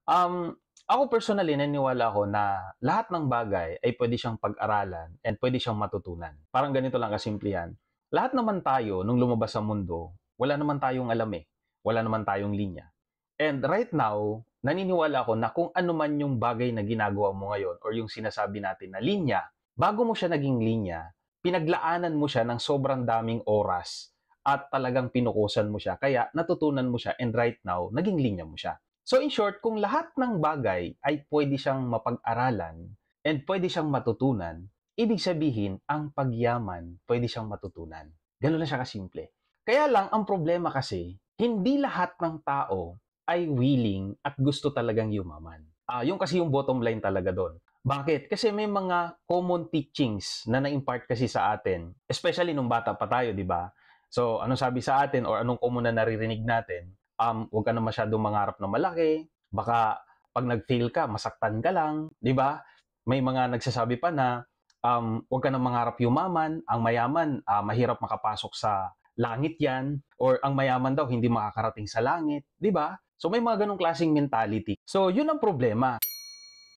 Ako personally, naniniwala ako na lahat ng bagay ay pwede siyang pag-aralan and pwede siyang matutunan. Parang ganito lang kasimple yan. Lahat naman tayo, nung lumabas sa mundo, wala naman tayong alam eh. Wala naman tayong linya. And right now, naniniwala ako na kung ano man yung bagay na ginagawa mo ngayon or yung sinasabi natin na linya, bago mo siya naging linya, pinaglaanan mo siya ng sobrang daming oras at talagang pinukusan mo siya. Kaya natutunan mo siya and right now, naging linya mo siya. So in short, kung lahat ng bagay ay pwede siyang mapag-aralan and pwede siyang matutunan, ibig sabihin, ang pagyaman pwede siyang matutunan. Ganun lang siya kasimple. Kaya lang, ang problema kasi, hindi lahat ng tao ay willing at gusto talagang yumaman. Yung kasi yung bottom line talaga doon. Bakit? Kasi may mga common teachings na na-impart kasi sa atin, especially nung bata pa tayo, di ba? So, anong sabi sa atin or anong common na naririnig natin? Huwag ka na masyadong mangarap na malaki, baka pag nag-fail ka, masaktan ka lang, di ba? May mga nagsasabi pa na huwag ka na mangarap yumaman, ang mayaman, mahirap makapasok sa langit yan, or ang mayaman daw hindi makakarating sa langit, di ba? So may mga ganong klaseng mentality. So yun ang problema.